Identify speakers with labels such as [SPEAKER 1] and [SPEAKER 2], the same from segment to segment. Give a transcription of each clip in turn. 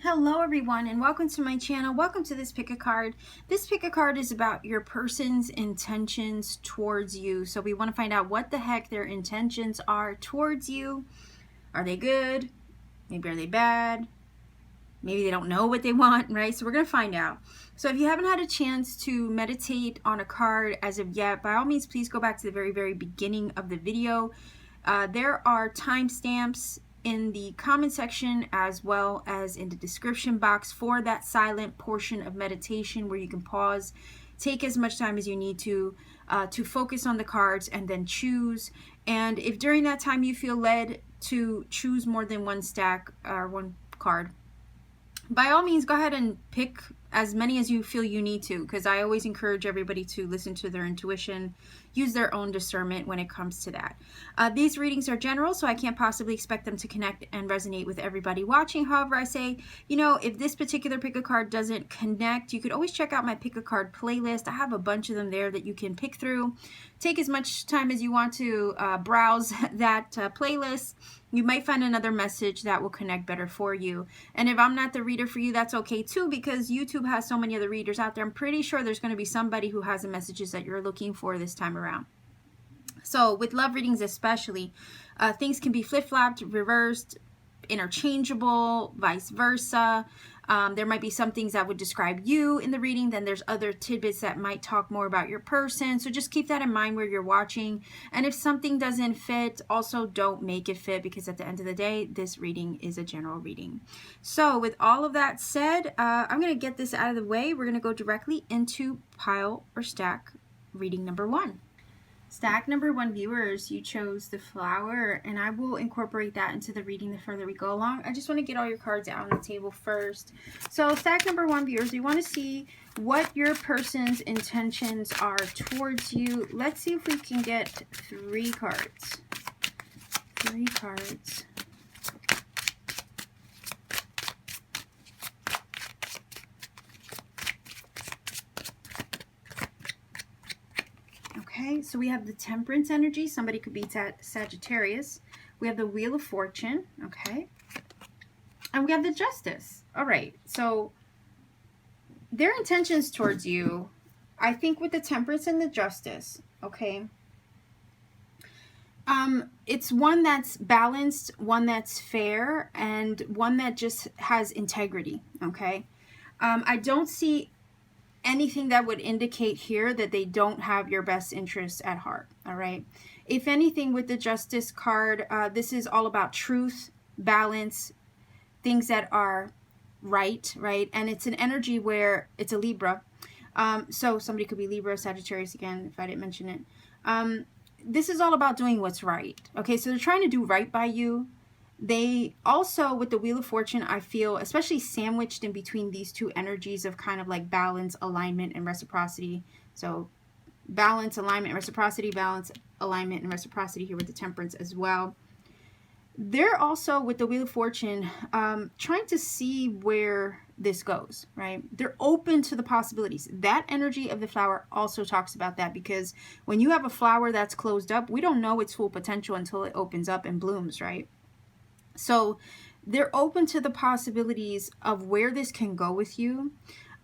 [SPEAKER 1] Hello everyone and welcome to my channel. Welcome to this pick a card. This pick a card is about your person's intentions towards you. So we want to find out what the heck their intentions are towards you. Are they good? Maybe are they bad? Maybe they don't know what they want, right? So we're going to find out. So if you haven't had a chance to meditate on a card as of yet, by all means, please go back to the very beginning of the video. There are timestamps in the comment section as well as in the description box for that silent portion of meditation where you can pause, take as much time as you need to focus on the cards and then choose. And if during that time you feel led to choose more than one stack or one card, by all means, go ahead and pick as many as you feel you need to, because I always encourage everybody to listen to their intuition, use their own discernment when it comes to that. These readings are general, so I can't possibly expect them to connect and resonate with everybody watching. However, I say, you know, if this particular pick a card doesn't connect, you could always check out my pick a card playlist. I have a bunch of them there that you can pick through. Take as much time as you want to browse that playlist. You might find another message that will connect better for you. And if I'm not the reader for you, that's okay too, because YouTube has so many other readers out there. I'm pretty sure there's going to be somebody who has the messages that you're looking for this time around. So with love readings especially, things can be flip-flopped, reversed, interchangeable, vice versa. There might be some things that would describe you in the reading. Then there's other tidbits that might talk more about your person. So just keep that in mind where you're watching. And if something doesn't fit, also don't make it fit, because at the end of the day, this reading is a general reading. So with all of that said, I'm going to get this out of the way. We're going to go directly into pile or stack reading number one. Stack number one, viewers, you chose the flower, and I will incorporate that into the reading the further we go along. I just want to get all your cards out on the table first. So stack number one, viewers, we want to see what your person's intentions are towards you. Let's see if we can get three cards. Three cards. Okay, so we have the Temperance energy. Somebody could be Sagittarius. We have the Wheel of Fortune. Okay. And we have the Justice. All right. So their intentions towards you, I think with the Temperance and the Justice, okay, it's one that's balanced, one that's fair, and one that just has integrity, okay? I don't see anything that would indicate here that they don't have your best interests at heart, all right? If anything, with the Justice card, this is all about truth, balance, things that are right? And it's an energy where it's a Libra. So somebody could be Libra, Sagittarius again, if I didn't mention it. This is all about doing what's right, okay? So they're trying to do right by you. They also, with the Wheel of Fortune, I feel, especially sandwiched in between these two energies of kind of like balance, alignment, and reciprocity. So balance, alignment, reciprocity, balance, alignment, and reciprocity here with the Temperance as well. They're also, with the Wheel of Fortune, trying to see where this goes, right? They're open to the possibilities. That energy of the flower also talks about that, because when you have a flower that's closed up, we don't know its full potential until it opens up and blooms, right? So they're open to the possibilities of where this can go with you.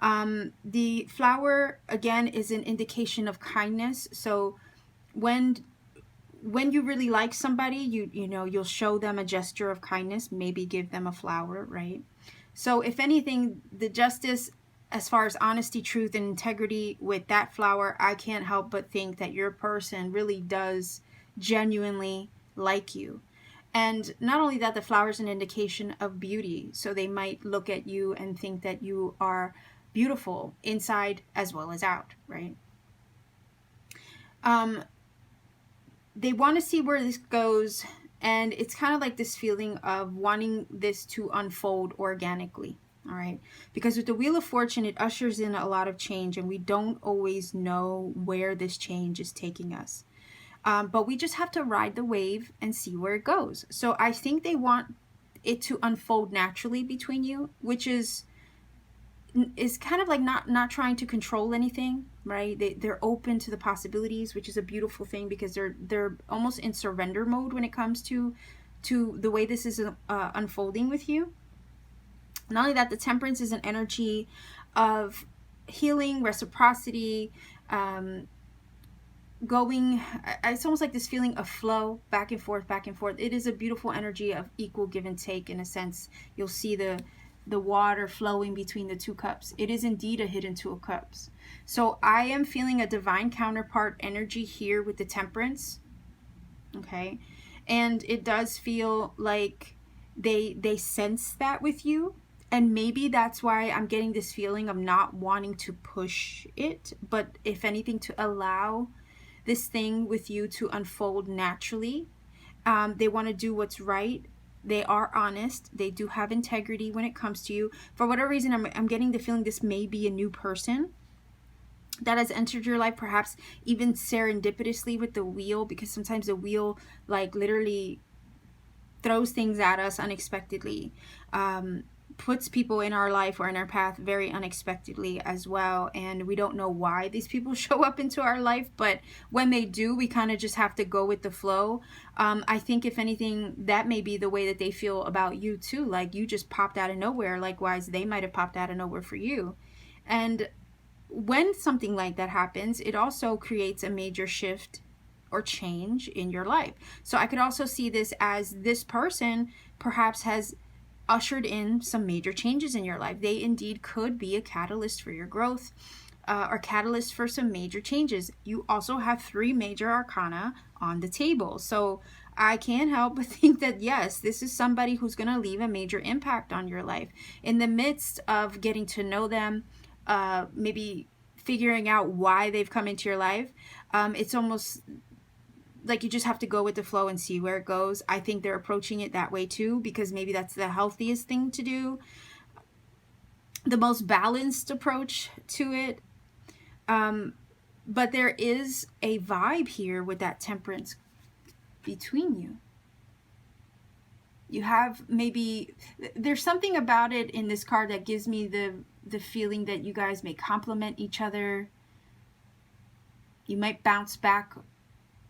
[SPEAKER 1] The flower, again, is an indication of kindness. So when you really like somebody, you know, you'll show them a gesture of kindness, maybe give them a flower, right? So if anything, the Justice, as far as honesty, truth, and integrity with that flower, I can't help but think that your person really does genuinely like you. And not only that, the flower is an indication of beauty. So they might look at you and think that you are beautiful inside as well as out, right? They want to see where this goes. And it's kind of like this feeling of wanting this to unfold organically, all right? Because with the Wheel of Fortune, it ushers in a lot of change, and we don't always know where this change is taking us. But we just have to ride the wave and see where it goes. So I think they want it to unfold naturally between you, which is is kind of like not trying to control anything, right? They're open to the possibilities, which is a beautiful thing, because they're almost in surrender mode when it comes to the way this is unfolding with you. Not only that, the Temperance is an energy of healing, reciprocity, going, it's almost like this feeling of flow, back and forth, back and forth. It is a beautiful energy of equal give and take. In a sense, you'll see the water flowing between the two cups. It is indeed a hidden two of cups. So I am feeling a divine counterpart energy here with the Temperance. Okay, and it does feel like they sense that with you, and maybe that's why I'm getting this feeling of not wanting to push it, but if anything, to allow this thing with you to unfold naturally. They want to do what's right. They are honest. They do have integrity when it comes to you. For whatever reason, I'm getting the feeling this may be a new person that has entered your life, perhaps even serendipitously with the wheel, because sometimes the wheel like literally throws things at us unexpectedly, puts people in our life or in our path very unexpectedly as well, and we don't know why these people show up into our life, but when they do, we kind of just have to go with the flow. I think if anything, that may be the way that they feel about you too, like you just popped out of nowhere. Likewise, they might have popped out of nowhere for you. And when something like that happens, it also creates a major shift or change in your life. So I could also see this as this person perhaps has ushered in some major changes in your life. They indeed could be a catalyst for your growth, or catalyst for some major changes. You also have 3 major arcana on the table. So I can't help but think that yes, this is somebody who's going to leave a major impact on your life. In the midst of getting to know them, maybe figuring out why they've come into your life, it's almost like you just have to go with the flow and see where it goes. I think they're approaching it that way too, because maybe that's the healthiest thing to do, the most balanced approach to it. But there is a vibe here with that Temperance between you. You have maybe, there's something about it in this card that gives me the feeling that you guys may complement each other. You might bounce back,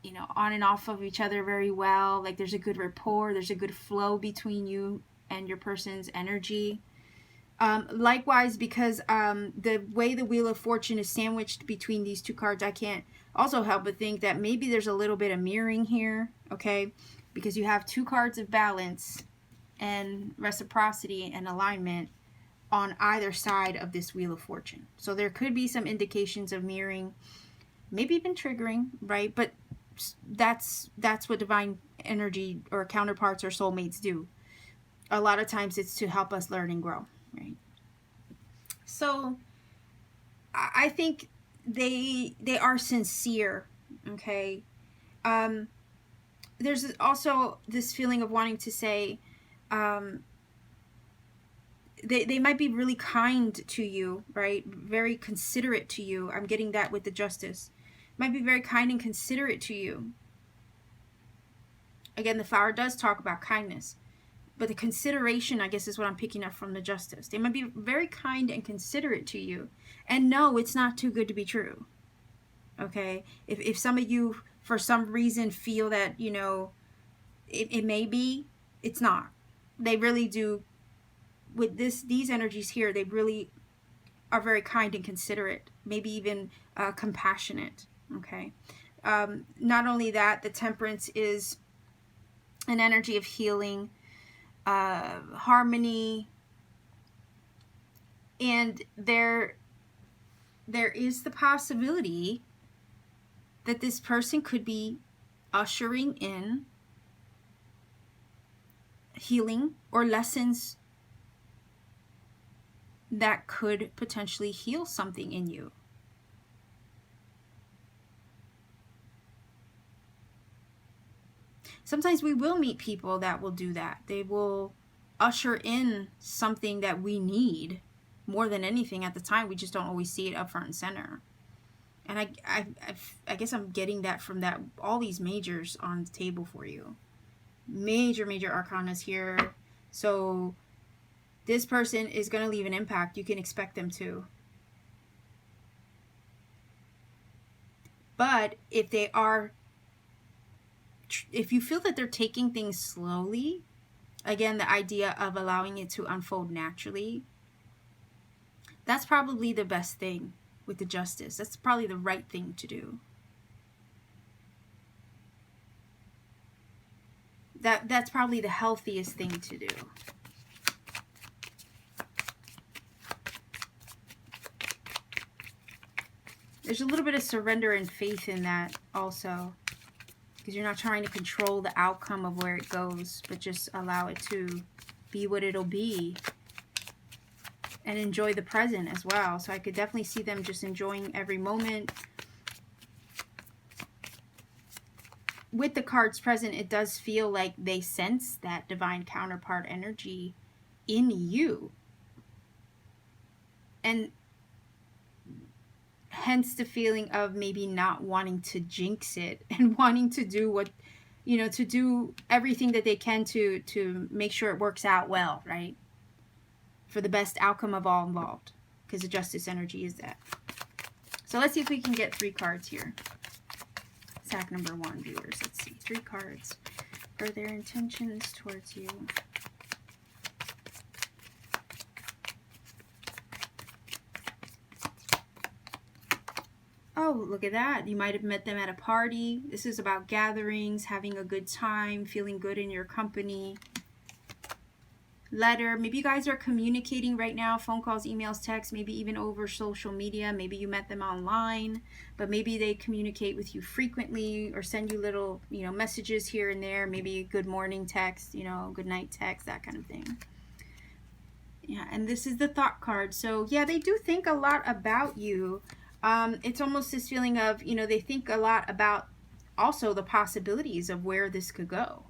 [SPEAKER 1] you know, on and off of each other very well. Like there's a good rapport, there's a good flow between you and your person's energy. Likewise, because the way the Wheel of Fortune is sandwiched between these two cards, I can't also help but think that maybe there's a little bit of mirroring here, okay? Because you have 2 cards of balance and reciprocity and alignment on either side of this Wheel of Fortune. So there could be some indications of mirroring, maybe even triggering, right? But that's what divine energy or counterparts or soulmates do. A lot of times it's to help us learn and grow, right? So I think they are sincere, okay? There's also this feeling of wanting to say, they might be really kind to you, right? Very considerate to you. I'm getting that with the Justice. Might be very kind and considerate to you. Again, the Flower does talk about kindness, but the consideration, I guess, is what I'm picking up from the Justice. They might be very kind and considerate to you. And no, it's not too good to be true. Okay? If some of you, for some reason, feel that, you know, it may be, it's not. They really do. With these energies here, they really are very kind and considerate, maybe even compassionate. Okay? Not only that, the Temperance is an energy of healing, harmony, and there is the possibility that this person could be ushering in healing or lessons that could potentially heal something in you. Sometimes we will meet people that will do that. They will usher in something that we need more than anything at the time. We just don't always see it up front and center. And I guess I'm getting that from that, all these majors on the table for you. Major arcanas here. So This person is going to leave an impact. You can expect them to. But if you feel that they're taking things slowly, again, the idea of allowing it to unfold naturally, that's probably the best thing with the Justice. That's probably the right thing to do. That's probably the healthiest thing to do. There's a little bit of surrender and faith in that also, because you're not trying to control the outcome of where it goes, but just allow it to be what it'll be and enjoy the present as well. So I could definitely see them just enjoying every moment. With the cards present, it does feel like they sense that divine counterpart energy in you. And hence the feeling of maybe not wanting to jinx it and wanting to do what, to do everything that they can to make sure it works out well, right? For the best outcome of all involved. Because the Justice energy is that. So let's see if we can get 3 cards here. Stack number 1, viewers. Let's see. 3 cards for their intentions towards you. Oh, look at that. You might have met them at a party. This is about gatherings, having a good time, feeling good in your company. Letter. Maybe you guys are communicating right now. Phone calls, emails, texts, maybe even over social media. Maybe you met them online, but maybe they communicate with you frequently or send you little, messages here and there. Maybe a good morning text, good night text, that kind of thing. Yeah, and this is the Thought card. So yeah, they do think a lot about you. It's almost this feeling of, they think a lot about also the possibilities of where this could go.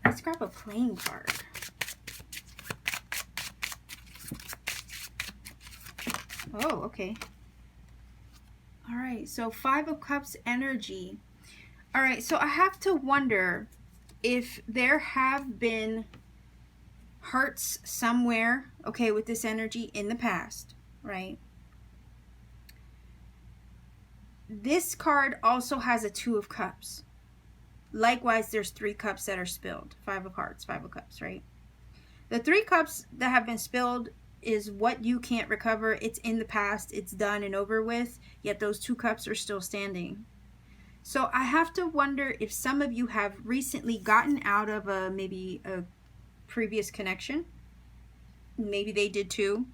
[SPEAKER 1] Let's grab a playing card. Oh, okay. All right, so 5 of Cups energy. All right, so I have to wonder if there have been hurts somewhere, okay, with this energy in the past, right? This card also has a 2 of Cups. Likewise, there's 3 cups that are spilled. 5 of Hearts, 5 of Cups, right? The 3 cups that have been spilled is what you can't recover. It's in the past. It's done and over with. Yet those 2 cups are still standing. So I have to wonder if some of you have recently gotten out of maybe a previous connection. Maybe they did too.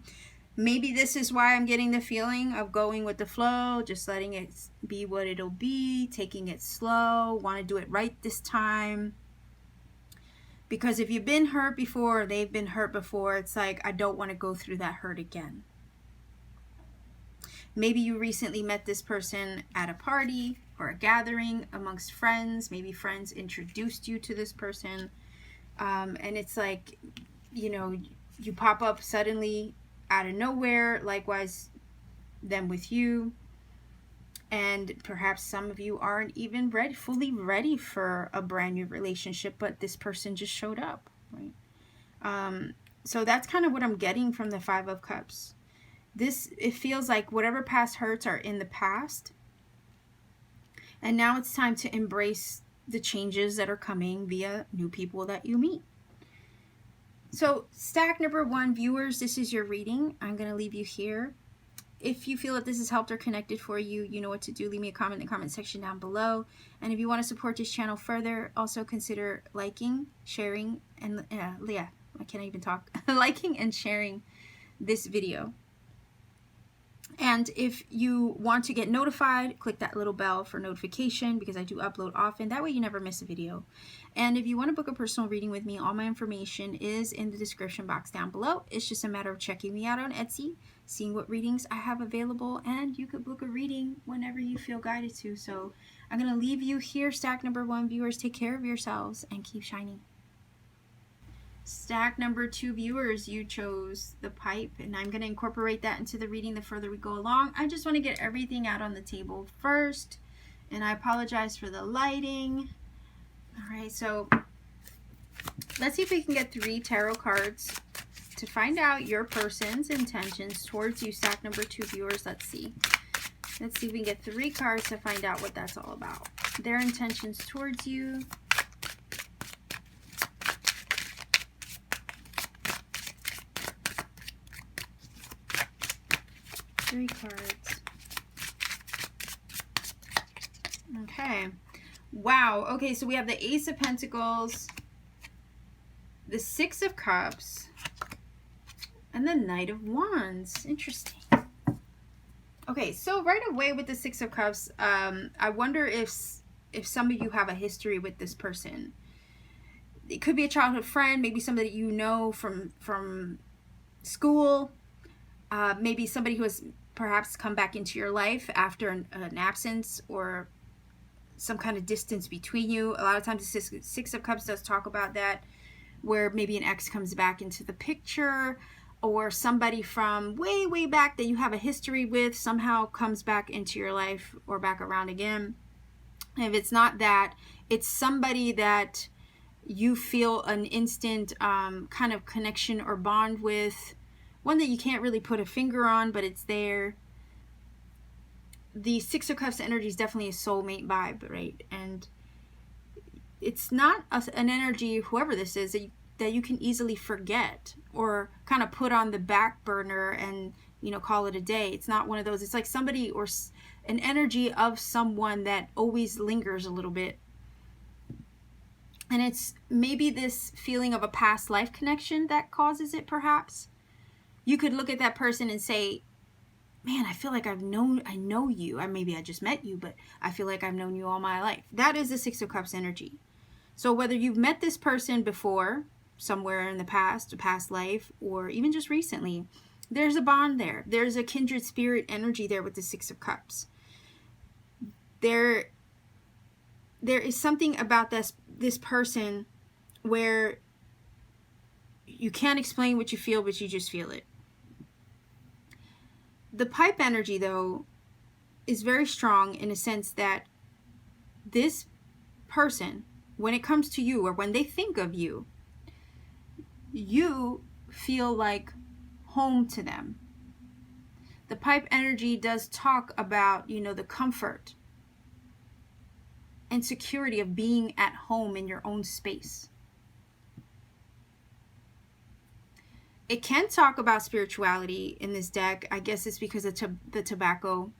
[SPEAKER 1] Maybe this is why I'm getting the feeling of going with the flow, just letting it be what it'll be, taking it slow, want to do it right this time. Because if you've been hurt before, or they've been hurt before, it's like, I don't want to go through that hurt again. Maybe you recently met this person at a party or a gathering amongst friends. Maybe friends introduced you to this person. And it's like, you pop up suddenly out of nowhere, likewise them with you, and perhaps some of you aren't even fully ready for a brand new relationship, but this person just showed up, right? So that's kind of what I'm getting from the 5 of Cups. It feels like whatever past hurts are in the past, and now it's time to embrace the changes that are coming via new people that you meet. So stack number 1, viewers, this is your reading. I'm going to leave you here. If you feel that this has helped or connected for you, you know what to do. Leave me a comment in the comment section down below. And if you want to support this channel further, also consider liking, sharing, and I can't even talk. Liking and sharing this video. And if you want to get notified, click that little bell for notification, because I do upload often. That way you never miss a video. And if you want to book a personal reading with me, all my information is in the description box down below. It's just a matter of checking me out on Etsy, seeing what readings I have available, and you could book a reading whenever you feel guided to. So I'm going to leave you here, stack number 1, viewers. Take care of yourselves and keep shining. Stack number 2, viewers, you chose the pipe, and I'm going to incorporate that into the reading the further we go along. I just want to get everything out on the table first, and I apologize for the lighting. All right, so Let's see if we can get 3 tarot cards to find out your person's intentions towards you. Stack number 2 viewers. Let's see. Let's see if we can get 3 cards to find out what that's all about. Their intentions towards you. Three cards. Okay. Wow. Okay, so we have the Ace of Pentacles, the Six of Cups, and the Knight of Wands. Interesting. Okay, so right away with the Six of Cups, I wonder if some of you have a history with this person. It could be a childhood friend, maybe somebody you know from school, maybe somebody who has perhaps come back into your life after an absence or some kind of distance between you. A lot of times the Six of Cups does talk about that, where maybe an ex comes back into the picture, or somebody from way, way back that you have a history with somehow comes back into your life or back around again. And if it's not that, it's somebody that you feel an instant kind of connection or bond with, one that you can't really put a finger on, but it's there. The Six of Cups energy is definitely a soulmate vibe, right? And it's not an energy, whoever this is, that you can easily forget or kind of put on the back burner and, you know, call it a day. It's not one of those. It's like somebody or an energy of someone that always lingers a little bit. And it's maybe this feeling of a past life connection that causes it, perhaps. You could look at that person and say, man, I feel like I know you. Maybe I just met you, but I feel like I've known you all my life. That is the Six of Cups energy. So whether you've met this person before, somewhere in the past, a past life, or even just recently, there's a bond there. There's a kindred spirit energy there with the Six of Cups. There is something about this person where you can't explain what you feel, but you just feel it. The pipe energy, though, is very strong in a sense that this person, when it comes to you or when they think of you, you feel like home to them. The pipe energy does talk about, you know, the comfort and security of being at home in your own space. It can talk about spirituality in this deck. I guess it's because of the tobacco.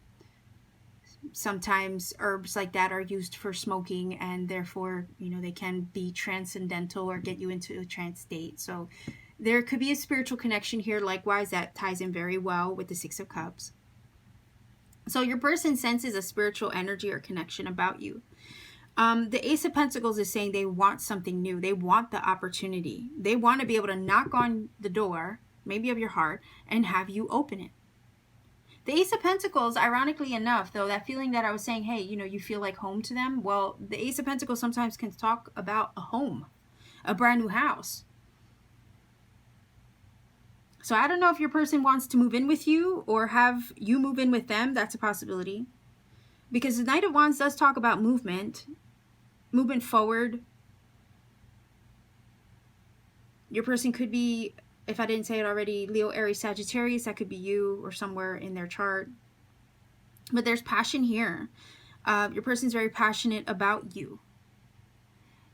[SPEAKER 1] Sometimes herbs like that are used for smoking, and therefore, you know, they can be transcendental or get you into a trance state. So there could be a spiritual connection here. Likewise, that ties in very well with the Six of Cups. So your person senses a spiritual energy or connection about you. The Ace of Pentacles is saying they want something new. They want the opportunity. They want to be able to knock on the door, maybe of your heart, and have you open it. The Ace of Pentacles, ironically enough, though, that feeling that I was saying, hey, you know, you feel like home to them. Well, the Ace of Pentacles sometimes can talk about a home, a brand new house. So I don't know if your person wants to move in with you or have you move in with them. That's a possibility. Because the Knight of Wands does talk about movement forward. Your person could be, if I didn't say it already, Leo, Aries, Sagittarius. That could be you or somewhere in their chart. But there's passion here. Your person's very passionate about you.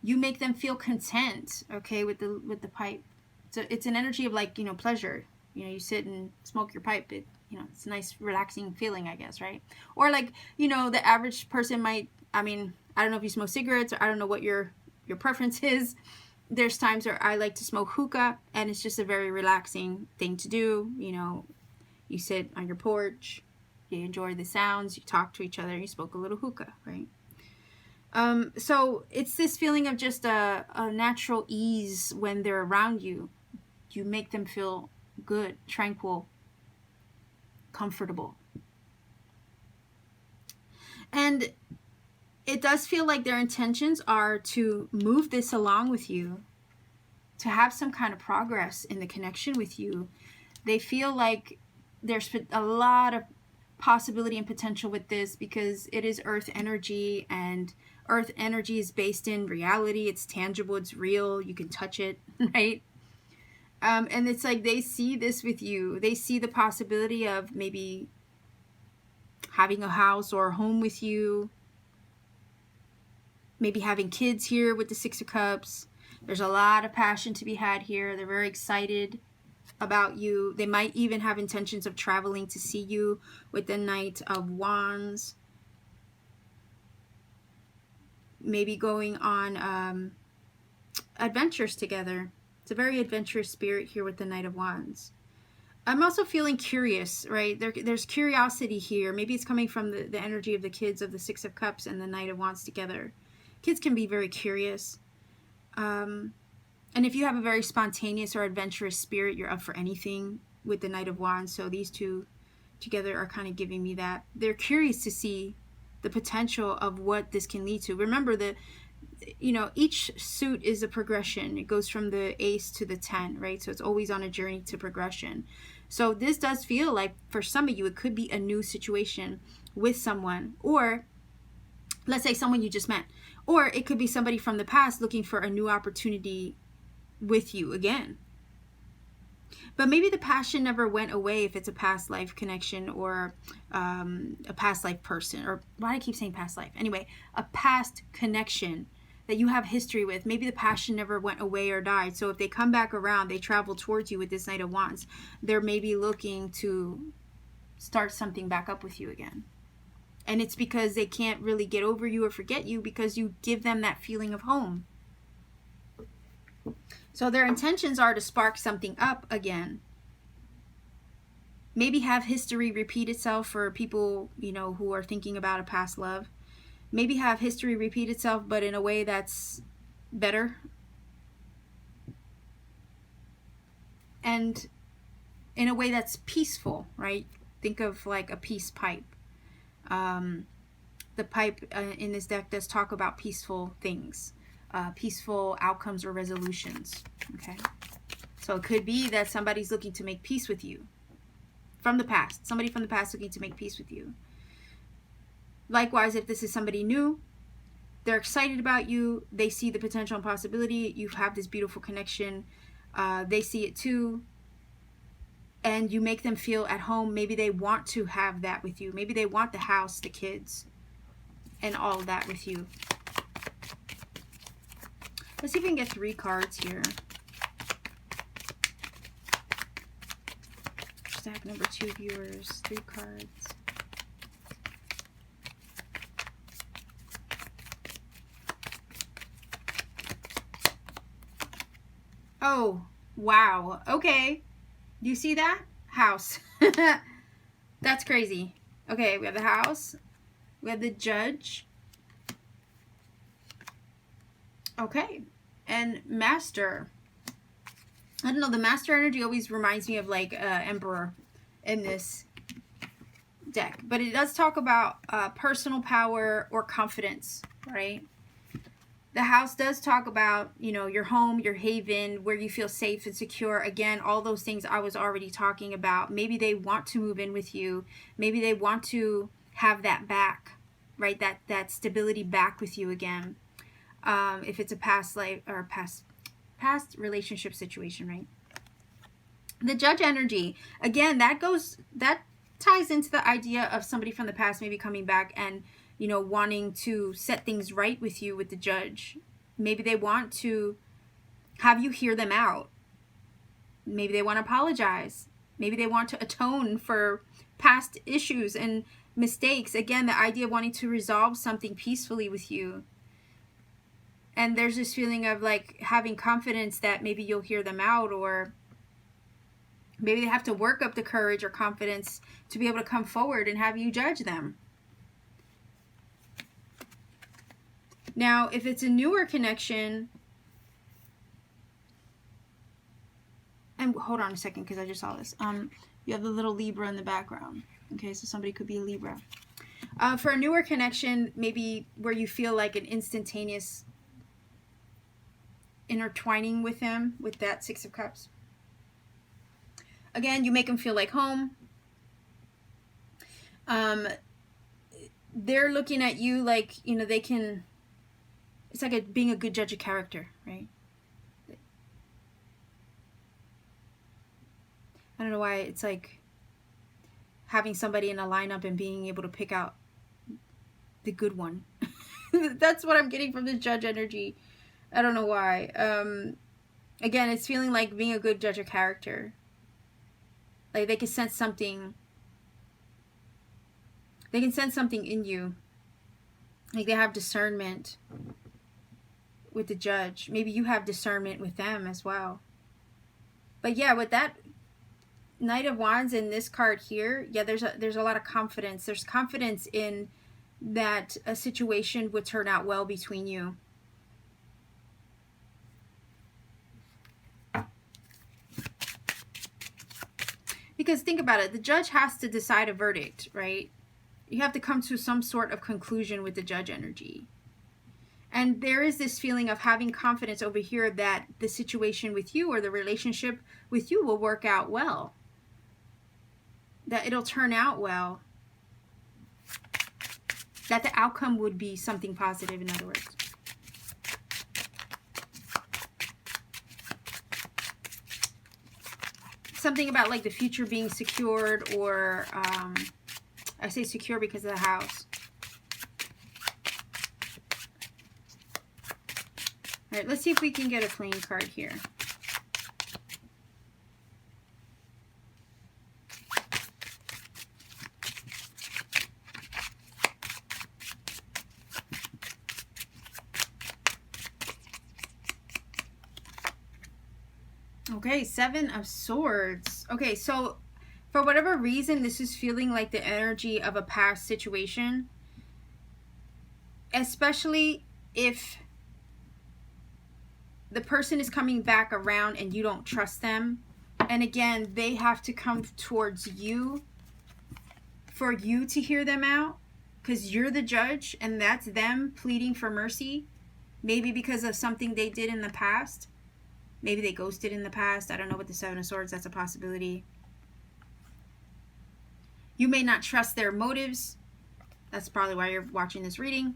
[SPEAKER 1] You make them feel content, okay, with the pipe. So it's an energy of, like, you know, pleasure. You know, you sit and smoke your pipe. You know, it's a nice relaxing feeling, I guess, right? Or, like, you know, the average person might, I mean, I don't know if you smoke cigarettes, or I don't know what your preference is. There's times where I like to smoke hookah, and it's just a very relaxing thing to do. You know, you sit on your porch, you enjoy the sounds, you talk to each other, you smoke a little hookah, right? So it's this feeling of just a natural ease when they're around you. You make them feel good, tranquil, comfortable. And it does feel like their intentions are to move this along with you, to have some kind of progress in the connection with you. They feel like there's a lot of possibility and potential with this because it is earth energy, and earth energy is based in reality. It's tangible, it's real, you can touch it, right? And it's like they see this with you. They see the possibility of maybe having a house or a home with you, maybe having kids here with the Six of Cups. There's a lot of passion to be had here. They're very excited about you. They might even have intentions of traveling to see you with the Knight of Wands. Maybe going on adventures together. It's a very adventurous spirit here with the Knight of Wands. I'm also feeling curious, right? There's curiosity here. Maybe it's coming from the energy of the kids of the Six of Cups and the Knight of Wands together. Kids can be very curious. And if you have a very spontaneous or adventurous spirit, you're up for anything with the Knight of Wands. So these two together are kind of giving me that. They're curious to see the potential of what this can lead to. Remember that, you know, each suit is a progression. It goes from the ace to the 10, right? So it's always on a journey to progression. So this does feel like for some of you, it could be a new situation with someone, or let's say someone you just met, or it could be somebody from the past looking for a new opportunity with you again. But maybe the passion never went away if it's a past life connection, or a past life person, or why do I keep saying past life? Anyway, a past connection that you have history with. Maybe the passion never went away or died. So if they come back around, they travel towards you with this Knight of Wands, they're maybe looking to start something back up with you again. And it's because they can't really get over you or forget you because you give them that feeling of home. So their intentions are to spark something up again. Maybe have history repeat itself for people, you know, who are thinking about a past love. Maybe have history repeat itself, but in a way that's better. And in a way that's peaceful, right? Think of like a peace pipe. The pipe in this deck does talk about peaceful things. Peaceful outcomes or resolutions. Okay, so it could be that somebody's looking to make peace with you from the past. Somebody from the past looking to make peace with you. Likewise, if this is somebody new, they're excited about you. They see the potential and possibility. You have this beautiful connection. They see it too. And you make them feel at home. Maybe they want to have that with you. Maybe they want the house, the kids, and all of that with you. Let's see if we can get 3 cards here. Stack number 2 viewers, 3 cards. Oh, wow. Okay. Do you see that? House. That's crazy. Okay, we have the house. We have the Judge. Okay. And Master. I don't know, the Master energy always reminds me of like Emperor in this deck. But it does talk about personal power or confidence, right? The house does talk about, you know, your home, your haven, where you feel safe and secure. Again, all those things I was already talking about. Maybe they want to move in with you. Maybe they want to have that back, right? That stability back with you again. If it's a past life or past relationship situation, right? The Judge energy, again, that ties into the idea of somebody from the past maybe coming back and, you know, wanting to set things right with you with the Judge. Maybe they want to have you hear them out. Maybe they want to apologize. Maybe they want to atone for past issues and mistakes. Again, the idea of wanting to resolve something peacefully with you. And there's this feeling of like having confidence that maybe you'll hear them out, or maybe they have to work up the courage or confidence to be able to come forward and have you judge them. Now, if it's a newer connection, and hold on a second because I just saw this. You have the little Libra in the background. Okay, so somebody could be a Libra. For a newer connection, maybe where you feel like an instantaneous intertwining with them, with that 6 of Cups. Again, you make them feel like home. Um, they're looking at you like, you know, they can, it's like being a good judge of character, right? I don't know why it's like having somebody in a lineup and being able to pick out the good one. That's what I'm getting from the judge energy. I don't know why. Again, it's feeling like being a good judge of character. Like they can sense something. They can sense something in you. Like they have discernment with the judge. Maybe you have discernment with them as well. But yeah, with that Knight of Wands in this card here, yeah, there's a lot of confidence. There's confidence in that a situation would turn out well between you. Because think about it, the judge has to decide a verdict, right? You have to come to some sort of conclusion with the judge energy. And there is this feeling of having confidence over here that the situation with you or the relationship with you will work out well. That it'll turn out well. That the outcome would be something positive, in other words. Something about like the future being secured, or I say secure because of the house. All right, let's see if we can get a clean card here. Okay, Seven of Swords. Okay, so for whatever reason, this is feeling like the energy of a past situation. Especially if the person is coming back around and you don't trust them. And again, they have to come towards you for you to hear them out. Because you're the judge and that's them pleading for mercy. Maybe because of something they did in the past. Maybe they ghosted in the past. I don't know, with the Seven of Swords, that's a possibility. You may not trust their motives. That's probably why you're watching this reading.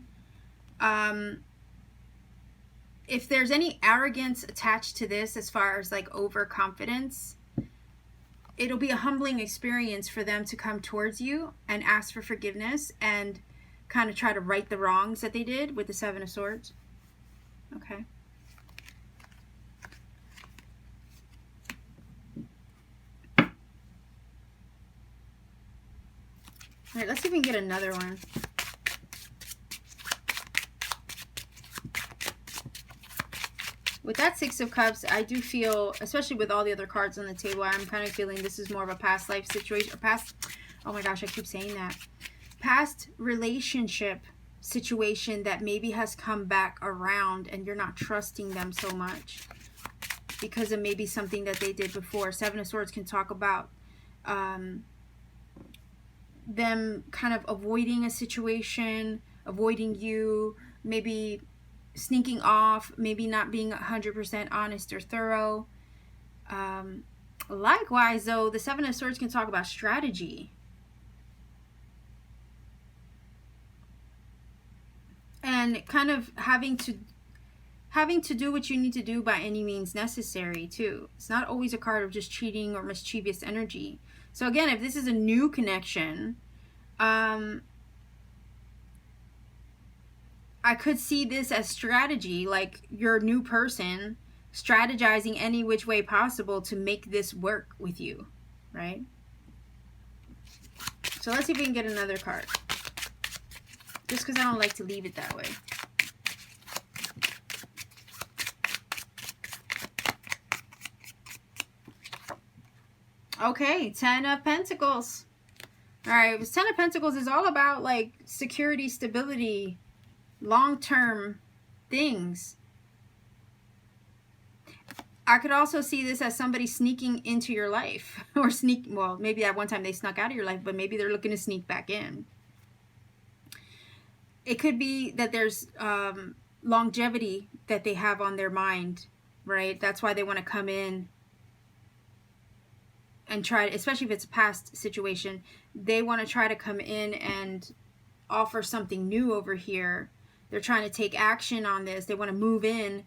[SPEAKER 1] If there's any arrogance attached to this, as far as like overconfidence, it'll be a humbling experience for them to come towards you and ask for forgiveness and kind of try to right the wrongs that they did with the Seven of Swords. Okay. All right, let's see if we can get another one. With that Six of Cups, I do feel, especially with all the other cards on the table, I'm kind of feeling this is more of a past life situation, or past, oh my gosh, I keep saying that. Past relationship situation that maybe has come back around and you're not trusting them so much because of maybe something that they did before. Seven of Swords can talk about them kind of avoiding a situation, avoiding you, maybe sneaking off, maybe not being 100% honest or thorough. Likewise, though, the Seven of Swords can talk about strategy. And kind of having to do what you need to do by any means necessary, too. It's not always a card of just cheating or mischievous energy. So again, if this is a new connection, I could see this as strategy, like your new person strategizing any which way possible to make this work with you, right? So let's see if we can get another card. Just because I don't like to leave it that way. Okay, Ten of Pentacles. All right, Ten of Pentacles is all about like security, stability, long-term things. I could also see this as somebody sneaking into your life, or well, maybe at one time they snuck out of your life, but maybe they're looking to sneak back in. It could be that there's longevity that they have on their mind, right? That's why they want to come in and try, especially if it's a past situation, they want to try to come in and offer something new over here. They're trying to take action on this. They want to move in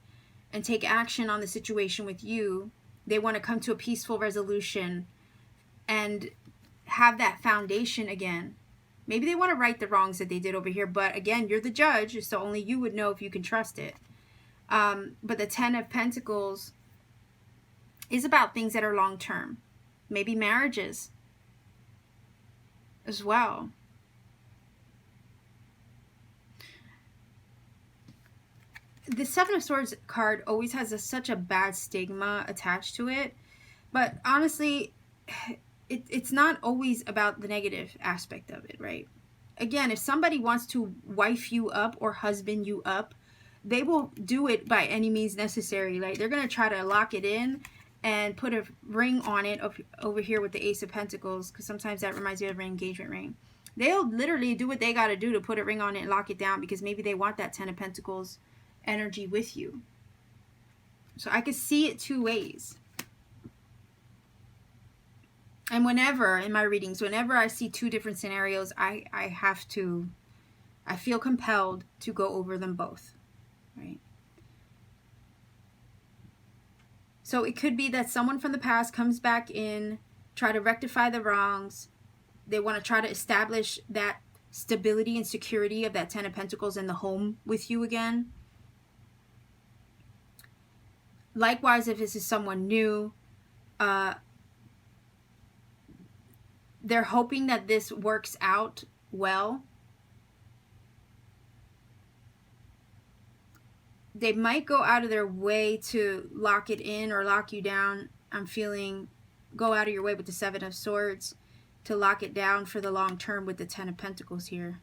[SPEAKER 1] and take action on the situation with you. They want to come to a peaceful resolution and have that foundation again. Maybe they want to right the wrongs that they did over here, but again, you're the judge, so only you would know if you can trust it. But the Ten of Pentacles is about things that are long-term. Maybe marriages as well. The Seven of Swords card always has such a bad stigma attached to it. But honestly, it's not always about the negative aspect of it, right? Again, if somebody wants to wife you up or husband you up, they will do it by any means necessary. Like, they're going to try to lock it in and put a ring on it over here with the Ace of Pentacles, because sometimes that reminds me of an engagement ring. They'll literally do what they got to do to put a ring on it and lock it down, because maybe they want that Ten of Pentacles energy with you. So I could see it two ways. And whenever, in my readings, whenever I see two different scenarios, I feel compelled to go over them both, right? So it could be that someone from the past comes back in, try to rectify the wrongs. They want to try to establish that stability and security of that Ten of Pentacles in the home with you again. Likewise, if this is someone new, they're hoping that this works out well. They might go out of their way to lock it in or lock you down. I'm feeling go out of your way with the Seven of Swords to lock it down for the long term with the Ten of Pentacles here.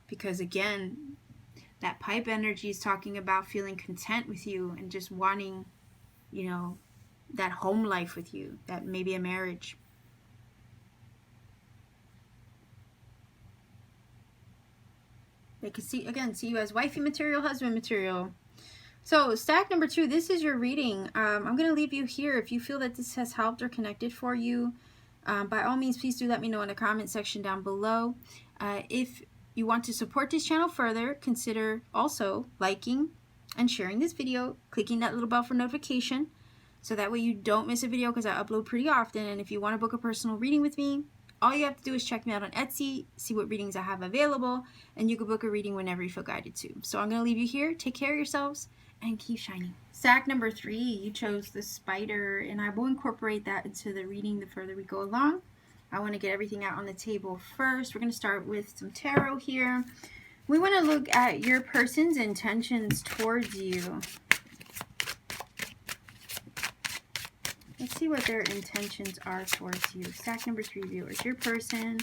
[SPEAKER 1] Because again, that pipe energy is talking about feeling content with you and just wanting, you know, that home life with you, that maybe a marriage. They can see you as wifey material, husband material. So stack number 2, this is your reading. I'm going to leave you here. If you feel that this has helped or connected for you, by all means, please do let me know in the comment section down below. If you want to support this channel further, consider also liking and sharing this video, clicking that little bell for notification, so that way you don't miss a video, because I upload pretty often. And if you want to book a personal reading with me, all you have to do is check me out on Etsy, see what readings I have available, and you can book a reading whenever you feel guided to. So I'm going to leave you here. Take care of yourselves and keep shining. Stack number 3, you chose the spider, and I will incorporate that into the reading the further we go along. I want to get everything out on the table first. We're going to start with some tarot here. We want to look at your person's intentions towards you. Let's see what their intentions are towards you. Stack number 3, viewers. Your person,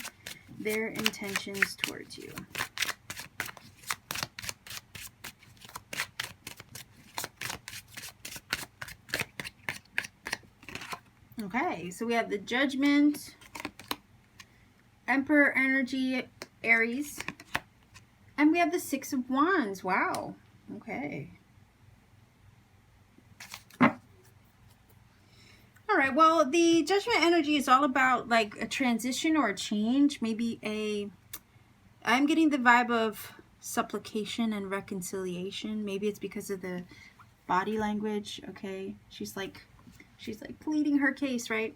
[SPEAKER 1] their intentions towards you. Okay, so we have the Judgment, Emperor energy, Aries, and we have the Six of Wands. Wow. Okay. All right, well, the Judgment energy is all about like a transition or a change. Maybe I'm getting the vibe of supplication and reconciliation. Maybe it's because of the body language. Okay, she's like pleading her case, right?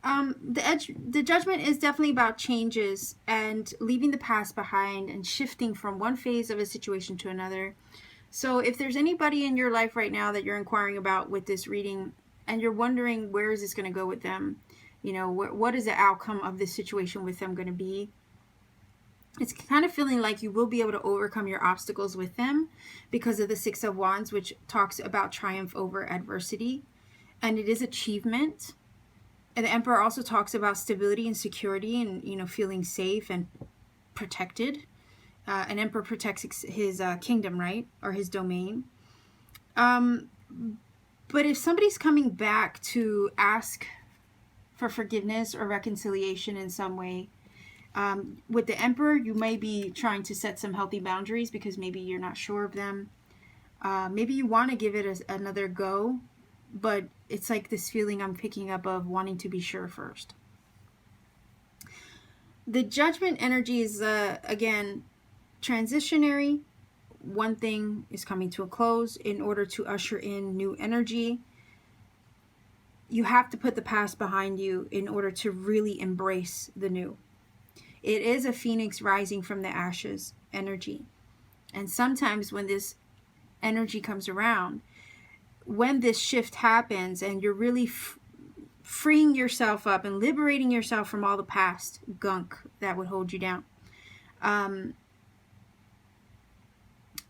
[SPEAKER 1] The Judgment is definitely about changes and leaving the past behind and shifting from one phase of a situation to another. So if there's anybody in your life right now that you're inquiring about with this reading, and you're wondering where is this going to go with them, you know, what is the outcome of this situation with them going to be, it's kind of feeling like you will be able to overcome your obstacles with them because of the Six of Wands, which talks about triumph over adversity, and it is achievement. And the Emperor also talks about stability and security and, you know, feeling safe and protected. An Emperor protects his kingdom, right, or his domain. But if somebody's coming back to ask for forgiveness or reconciliation in some way, with the Emperor, you may be trying to set some healthy boundaries because maybe you're not sure of them. Maybe you want to give it another go, but it's like this feeling I'm picking up of wanting to be sure first. The Judgment energy is, again, transitionary. One thing is coming to a close in order to usher in new energy. You have to put the past behind you in order to really embrace the new. It is a phoenix rising from the ashes energy. And sometimes when this energy comes around, when this shift happens and you're really freeing yourself up and liberating yourself from all the past gunk that would hold you down,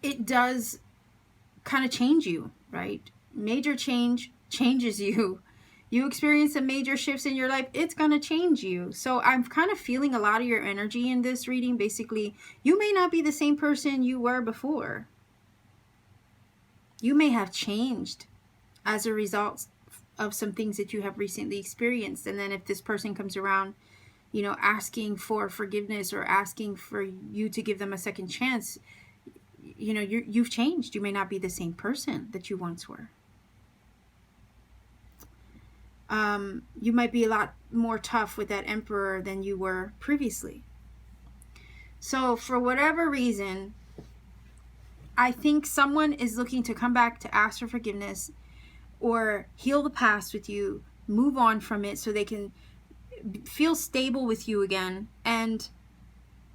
[SPEAKER 1] it does kind of change you, right? Major change changes you. You experience some major shifts in your life, it's going to change you. So I'm kind of feeling a lot of your energy in this reading. Basically, you may not be the same person you were before. You may have changed as a result of some things that you have recently experienced. And then if this person comes around, you know, asking for forgiveness or asking for you to give them a second chance, you know, you've changed. You may not be the same person that you once were. You might be a lot more tough with that Emperor than you were previously. So for whatever reason, I think someone is looking to come back to ask for forgiveness or heal the past with you, move on from it so they can feel stable with you again and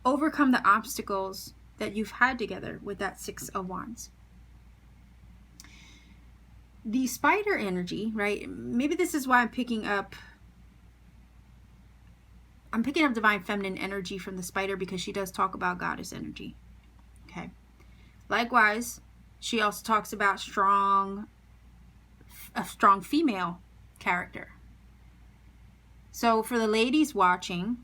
[SPEAKER 1] overcome the obstacles that you've had together with that Six of Wands. The Spider energy, right? Maybe this is why I'm picking up Divine Feminine energy from the Spider, because she does talk about Goddess energy. Okay. Likewise, she also talks about a strong female character. So for the ladies watching,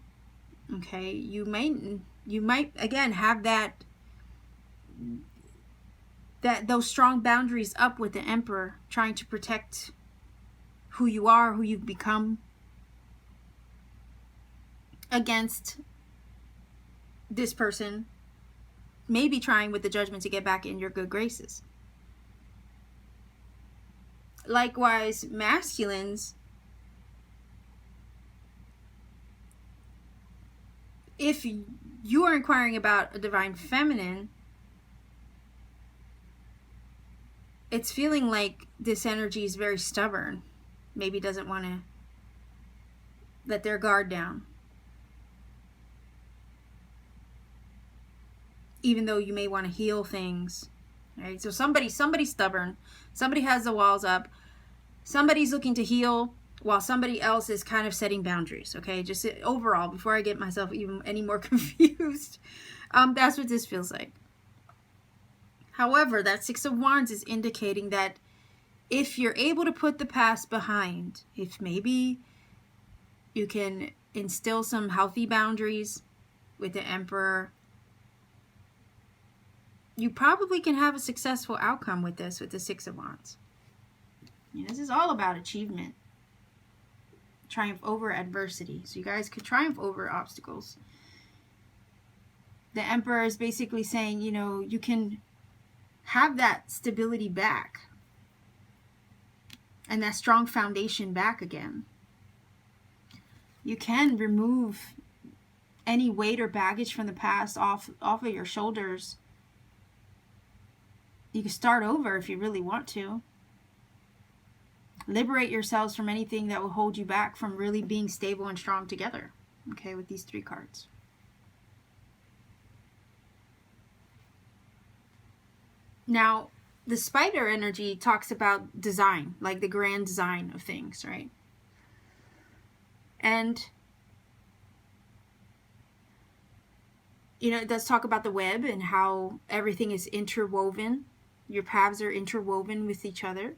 [SPEAKER 1] okay, you might again have those strong boundaries up with the Emperor, trying to protect who you are, who you've become, against this person, maybe trying with the Judgment to get back in your good graces. Likewise, masculines, if you are inquiring about a Divine Feminine, it's feeling like this energy is very stubborn. Maybe doesn't want to let their guard down. Even though you may want to heal things. Right? So somebody's stubborn. Somebody has the walls up. Somebody's looking to heal while somebody else is kind of setting boundaries. Okay, just overall, before I get myself even any more confused, that's what this feels like. However, that Six of Wands is indicating that if you're able to put the past behind, if maybe you can instill some healthy boundaries with the Emperor, you probably can have a successful outcome with this, with the Six of Wands. This is all about achievement. Triumph over adversity. So you guys could triumph over obstacles. The Emperor is basically saying, you know, you can have that stability back and that strong foundation back again. You can remove any weight or baggage from the past off of your shoulders. You can start over if you really want to. Liberate yourselves from anything that will hold you back from really being stable and strong together. Okay, with these three cards. Now, the Spider energy talks about design, like the grand design of things, right? And, you know, it does talk about the web and how everything is interwoven. Your paths are interwoven with each other.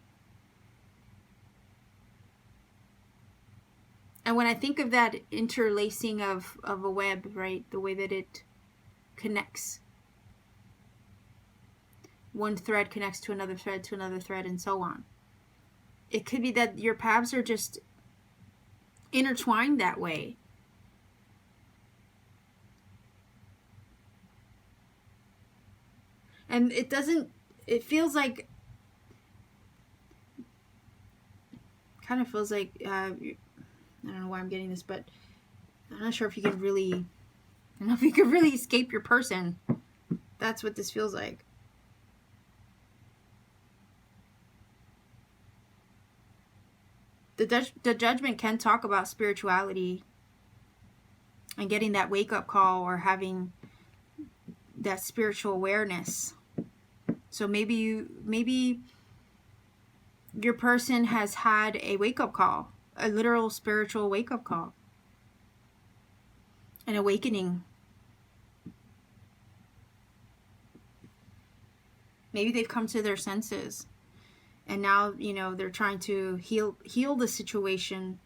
[SPEAKER 1] And when I think of that interlacing of a web, right, the way that it connects. One thread connects to another thread, and so on. It could be that your paths are just intertwined that way. And it feels like Kind of feels like, I don't know why I'm getting this, but I'm not sure if you can really, I don't know if you could really escape your person. That's what this feels like. The Judgment can talk about spirituality and getting that wake-up call or having that spiritual awareness. So maybe your person has had a wake-up call, a literal spiritual wake-up call, an awakening. Maybe they've come to their senses, and now, you know, they're trying to heal the situation.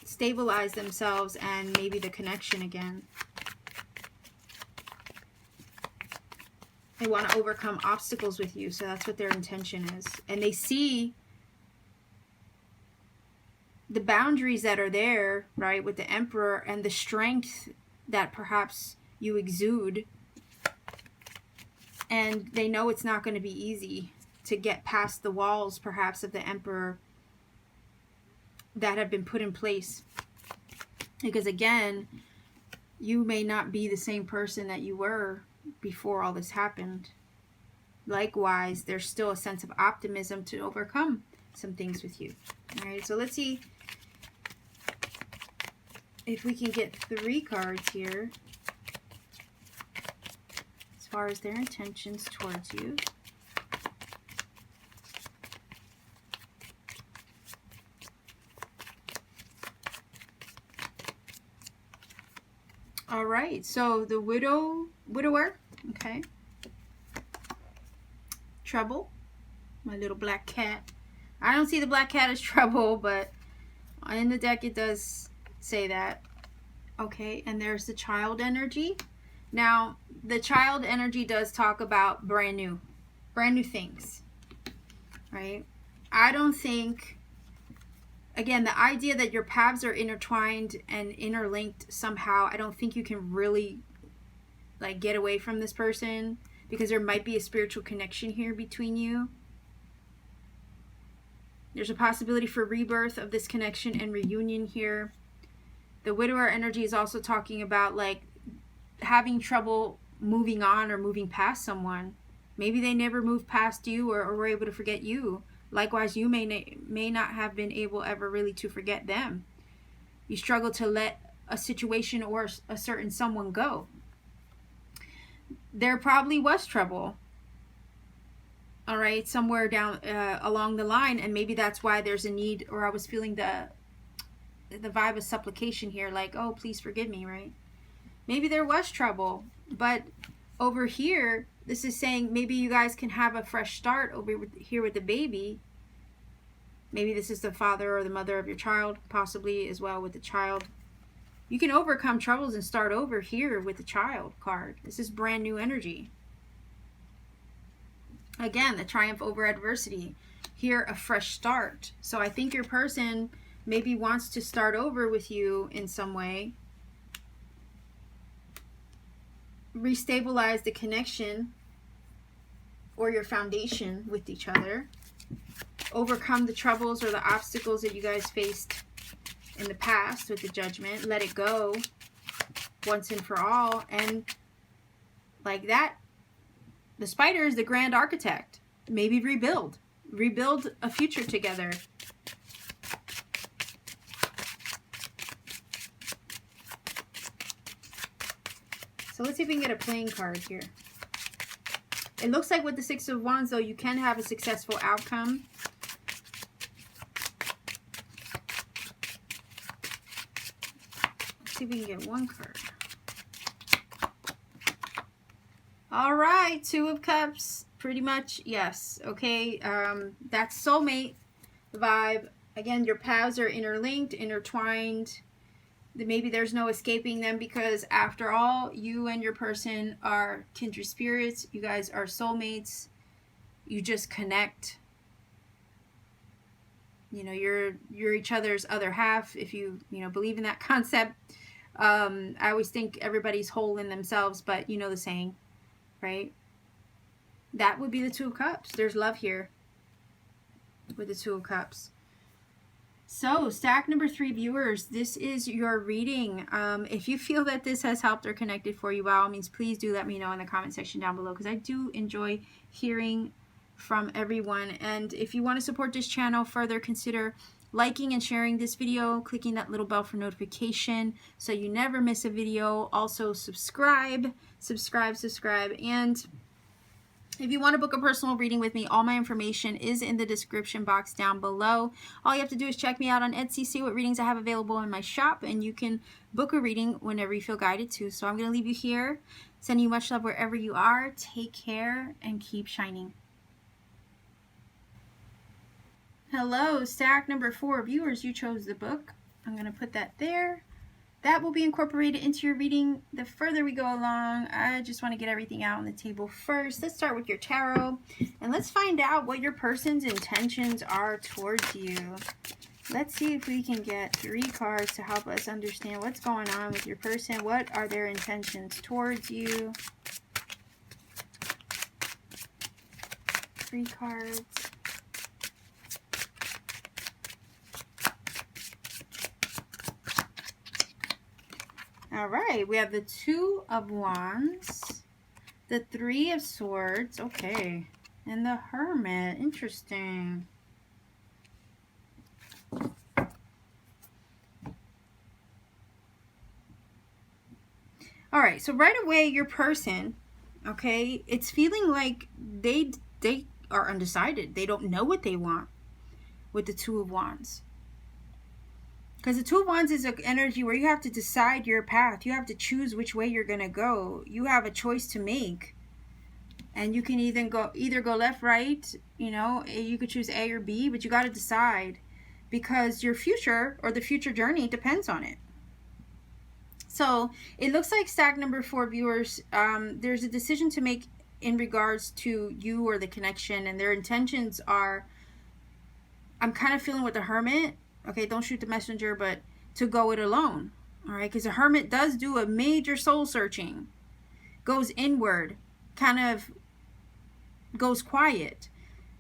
[SPEAKER 1] Stabilize themselves and maybe the connection again. They want to overcome obstacles with you, so that's what their intention is. And they see the boundaries that are there, right, with the Emperor, and the strength that perhaps you exude. And they know it's not going to be easy to get past the walls, perhaps, of the Emperor that have been put in place. Because again, you may not be the same person that you were before all this happened. Likewise, there's still a sense of optimism to overcome some things with you. All right, so let's see if we can get 3 cards here as far as their intentions towards you. All right, so the widower, okay. Trouble, my little black cat. I don't see the black cat as trouble, but in the deck it does say that. Okay, and there's the child energy. Now, the child energy does talk about brand new things, right? I don't think, again, the idea that your paths are intertwined and interlinked somehow, I don't think you can really like get away from this person, because there might be a spiritual connection here between you. There's a possibility for rebirth of this connection and reunion here. The widower energy is also talking about like having trouble moving on or moving past someone. Maybe they never moved past you or were able to forget you. Likewise, you may not have been able ever really to forget them. You struggle to let a situation or a certain someone go. There probably was trouble, all right, somewhere down along the line, and maybe that's why there's a need, or I was feeling the vibe of supplication here, like, oh, please forgive me, right? Maybe there was trouble, but over here, this is saying maybe you guys can have a fresh start over here with the baby. Maybe this is the father or the mother of your child, possibly as well with the child. You can overcome troubles and start over here with the child card. This is brand new energy. Again, the triumph over adversity. Here, a fresh start. So I think your person maybe wants to start over with you in some way. Restabilize the connection or your foundation with each other. Overcome the troubles or the obstacles that you guys faced in the past with the Judgment. Let it go once and for all. And like that, the Spider is the grand architect. Maybe rebuild a future together. So let's see if we can get a playing card here. It looks like with the Six of Wands, though, you can have a successful outcome. Let's see if we can get one card. All right, Two of Cups. Pretty much, yes. Okay, that's soulmate vibe. Again, your paths are interlinked, intertwined. Maybe there's no escaping them, because after all, you and your person are kindred spirits. You guys are soulmates. You just connect. You know, you're each other's other half, if you believe in that concept. I always think everybody's whole in themselves, but you know the saying, right? That would be the Two of Cups. There's love here with the Two of Cups. So, stack number 3 viewers, this is your reading. If you feel that this has helped or connected for you, by all means, please do let me know in the comment section down below, because I do enjoy hearing from everyone. And if you want to support this channel further, consider liking and sharing this video, clicking that little bell for notification so you never miss a video. Also, subscribe, and if you want to book a personal reading with me, all my information is in the description box down below. All you have to do is check me out on Etsy, see what readings I have available in my shop, and you can book a reading whenever you feel guided to. So I'm going to leave you here. Sending you much love wherever you are. Take care and keep shining. Hello, stack number 4 viewers. You chose the book. I'm going to put that there. That will be incorporated into your reading the further we go along. I just want to get everything out on the table first. Let's start with your tarot, and let's find out what your person's intentions are towards you. Let's see if we can get 3 cards to help us understand what's going on with your person. What are their intentions towards you? 3 cards. All right, we have the Two of Wands, the Three of Swords, okay, and the Hermit. Interesting. All right, so right away, your person, okay, it's feeling like they are undecided. They don't know what they want with the Two of Wands. Because the Two of Wands is an energy where you have to decide your path. You have to choose which way you're going to go. You have a choice to make. And you can either go left, right, you know, you could choose A or B, but you got to decide. Because your future or the future journey depends on it. So it looks like stack number 4 viewers, there's a decision to make in regards to you or the connection. And their intentions are, I'm kind of feeling with the Hermit, okay, don't shoot the messenger, but to go it alone, all right? Because the Hermit does do a major soul searching, goes inward, kind of goes quiet.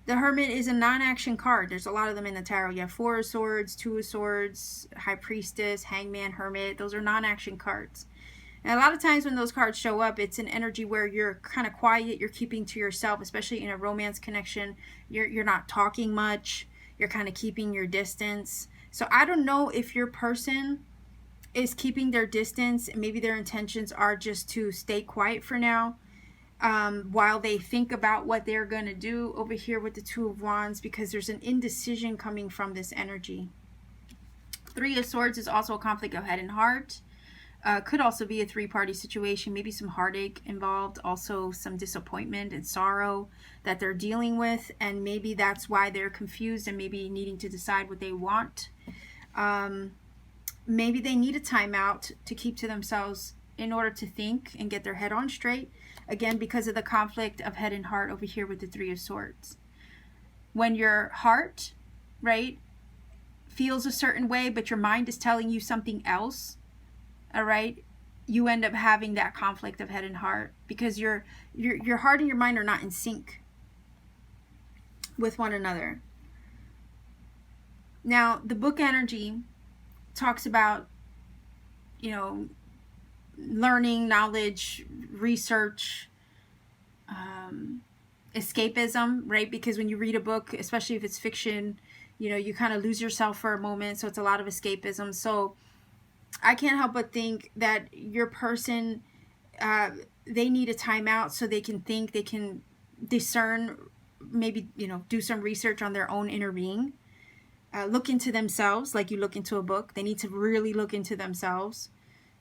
[SPEAKER 1] The Hermit is a non-action card. There's a lot of them in the tarot. You have 4 of Swords, 2 of Swords, High Priestess, Hangman, Hermit. Those are non-action cards. And a lot of times when those cards show up, it's an energy where you're kind of quiet, you're keeping to yourself, especially in a romance connection. You're not talking much. You're kind of keeping your distance. So I don't know if your person is keeping their distance. Maybe their intentions are just to stay quiet for now while they think about what they're going to do over here with the Two of Wands, because there's an indecision coming from this energy. 3 of Swords is also a conflict of head and heart. Could also be a 3-party situation, maybe some heartache involved, also some disappointment and sorrow that they're dealing with, and maybe that's why they're confused and maybe needing to decide what they want. Maybe they need a timeout to keep to themselves in order to think and get their head on straight, again, because of the conflict of head and heart over here with the 3 of Swords. When your heart, right, feels a certain way, but your mind is telling you something else, all right, you end up having that conflict of head and heart because your heart and your mind are not in sync with one another. Now, the book energy talks about, you know, learning, knowledge, research, escapism, right? Because when you read a book, especially if it's fiction, you know, you kind of lose yourself for a moment. So it's a lot of escapism. So I can't help but think that your person, they need a timeout so they can think, they can discern, maybe, you know, do some research on their own inner being. Look into themselves like you look into a book. They need to really look into themselves.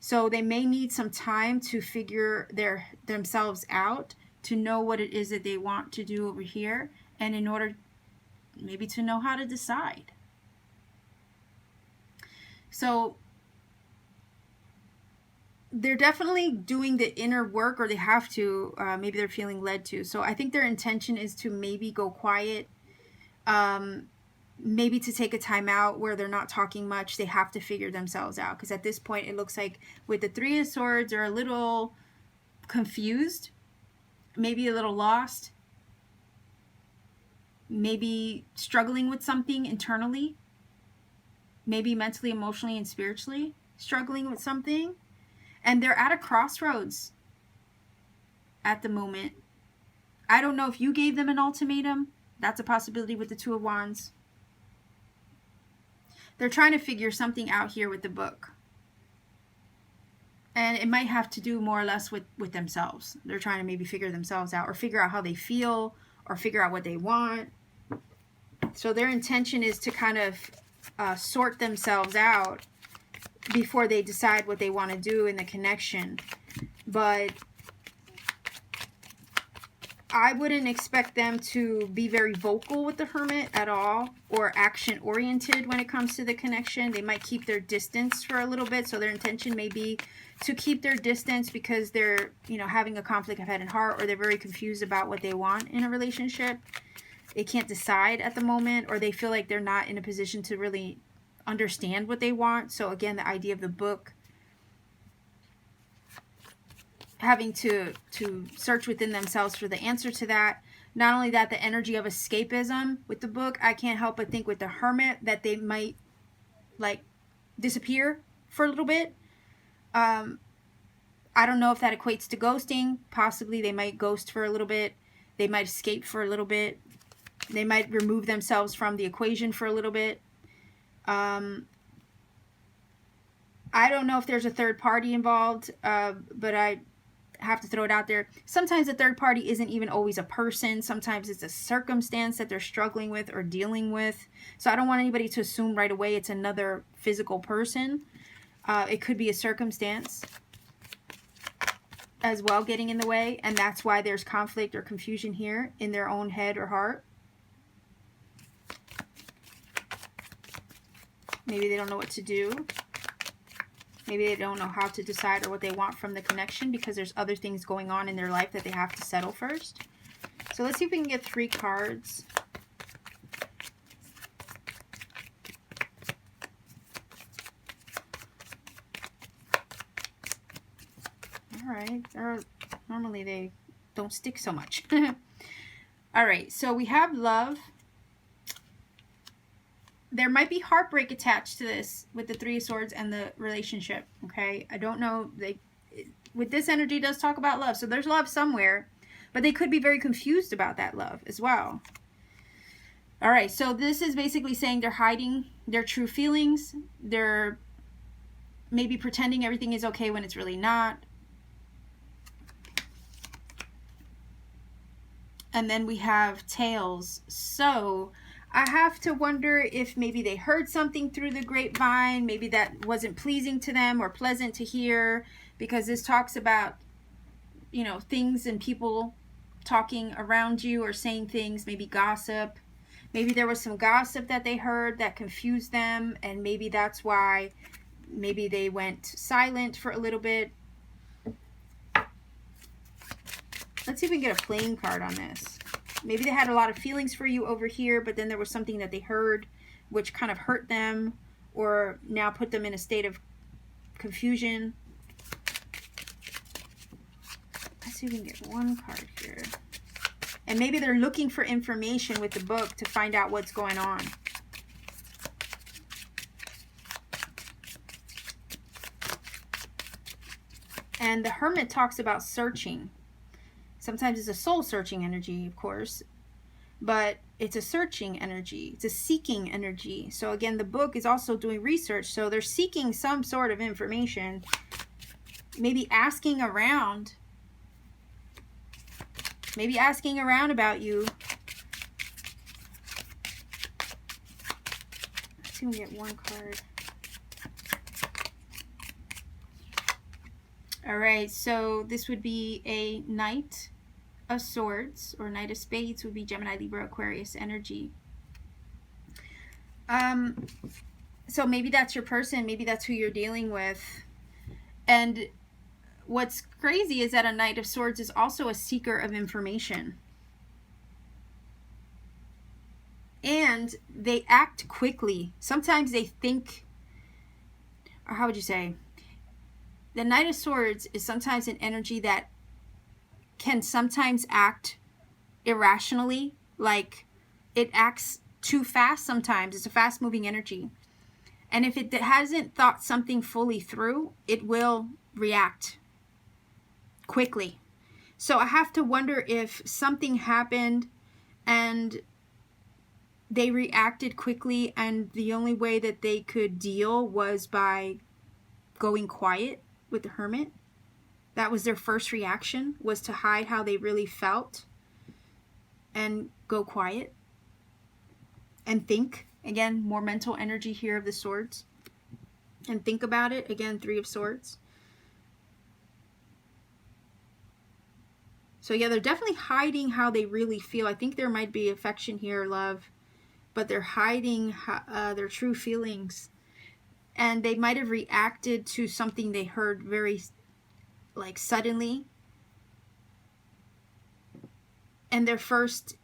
[SPEAKER 1] So they may need some time to figure themselves out, to know what it is that they want to do over here, and in order maybe to know how to decide. So they're definitely doing the inner work, or they have to, maybe they're feeling led to. So I think their intention is to maybe go quiet, maybe to take a time out where they're not talking much. They have to figure themselves out, because at this point it looks like with the 3 of Swords, they're a little confused, maybe a little lost, maybe struggling with something internally, maybe mentally, emotionally, and spiritually struggling with something. And they're at a crossroads at the moment. I don't know if you gave them an ultimatum. That's a possibility with the Two of Wands. They're trying to figure something out here with the book. And it might have to do more or less with themselves. They're trying to maybe figure themselves out, or figure out how they feel, or figure out what they want. So their intention is to kind of sort themselves out before they decide what they want to do in the connection. But I wouldn't expect them to be very vocal with the Hermit at all, or action oriented when it comes to the connection. They might keep their distance for a little bit. So their intention may be to keep their distance because they're, you know, having a conflict of head and heart, or they're very confused about what they want in a relationship. They can't decide at the moment, or they feel like they're not in a position to really understand what they want. So again, the idea of the book, having to search within themselves for the answer to that. Not only that, the energy of escapism with the book, I can't help but think with the Hermit that they might like disappear for a little bit. I don't know if that equates to ghosting. Possibly they might ghost for a little bit. They might escape for a little bit. They might remove themselves from the equation for a little bit. I don't know if there's a third party involved, but I have to throw it out there. Sometimes the third party isn't even always a person. Sometimes it's a circumstance that they're struggling with or dealing with. So I don't want anybody to assume right away it's another physical person. It could be a circumstance as well getting in the way, and that's why there's conflict or confusion here in their own head or heart. Maybe they don't know what to do. Maybe they don't know how to decide or what they want from the connection because there's other things going on in their life that they have to settle first. So let's see if we can get 3 cards. All right. Normally they don't stick so much. All right. So we have love. There might be heartbreak attached to this with the 3 of Swords and the relationship, okay? I don't know. With this energy, it does talk about love. So there's love somewhere, but they could be very confused about that love as well. All right, so this is basically saying they're hiding their true feelings. They're maybe pretending everything is okay when it's really not. And then we have tails. So I have to wonder if maybe they heard something through the grapevine, maybe that wasn't pleasing to them or pleasant to hear, because this talks about, you know, things and people talking around you or saying things, maybe gossip. Maybe there was some gossip that they heard that confused them, and maybe that's why maybe they went silent for a little bit. Let's see if we can get a playing card on this. Maybe they had a lot of feelings for you over here, but then there was something that they heard which kind of hurt them or now put them in a state of confusion. Let's see if we can get 1 card here. And maybe they're looking for information with the book to find out what's going on. And the Hermit talks about searching. Sometimes it's a soul-searching energy, of course, but it's a searching energy. It's a seeking energy. So again, the book is also doing research. So they're seeking some sort of information, maybe asking around. Maybe asking around about you. Let's see if we can get 1 card. All right, so this would be a Knight of Swords, or Knight of Spades would be Gemini, Libra, Aquarius energy. So maybe that's your person, maybe that's who you're dealing with. And what's crazy is that a Knight of Swords is also a seeker of information. And they act quickly. Sometimes they think, or how would you say? The Knight of Swords is sometimes an energy that can sometimes act irrationally, like it acts too fast sometimes. It's a fast moving energy. And if it hasn't thought something fully through, it will react quickly. So I have to wonder if something happened and they reacted quickly, and the only way that they could deal was by going quiet with the Hermit. That was their first reaction, was to hide how they really felt and go quiet and think. Again, more mental energy here of the Swords. And think about it. Again, Three of Swords. So yeah, they're definitely hiding how they really feel. I think there might be affection here, love, but they're hiding their true feelings. And they might have reacted to something they heard very, like, suddenly. And their first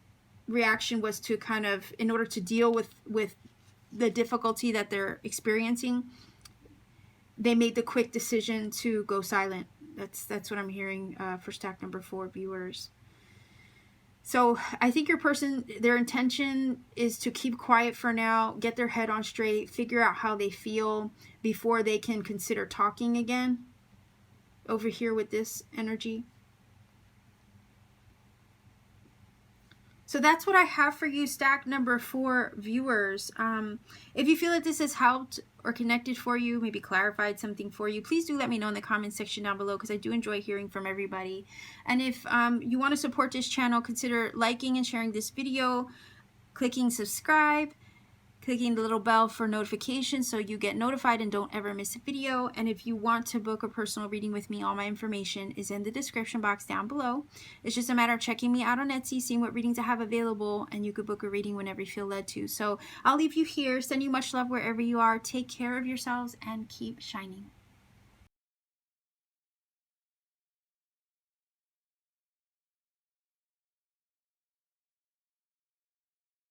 [SPEAKER 1] reaction was to kind of, in order to deal with the difficulty that they're experiencing, they made the quick decision to go silent. That's what I'm hearing for stack number 4, viewers. So I think your person, their intention is to keep quiet for now, get their head on straight, figure out how they feel before they can consider talking again. Over here with this energy. So that's what I have for you, stack number 4, viewers. If you feel that this has helped or connected for you, maybe clarified something for you, please do let me know in the comment section down below, because I do enjoy hearing from everybody. And if you want to support this channel, consider liking and sharing this video, clicking subscribe, clicking the little bell for notifications so you get notified and don't ever miss a video. And if you want to book a personal reading with me, all my information is in the description box down below. It's just a matter of checking me out on Etsy, seeing what readings I have available, and you could book a reading whenever you feel led to. So I'll leave you here. Send you much love wherever you are. Take care of yourselves and keep shining.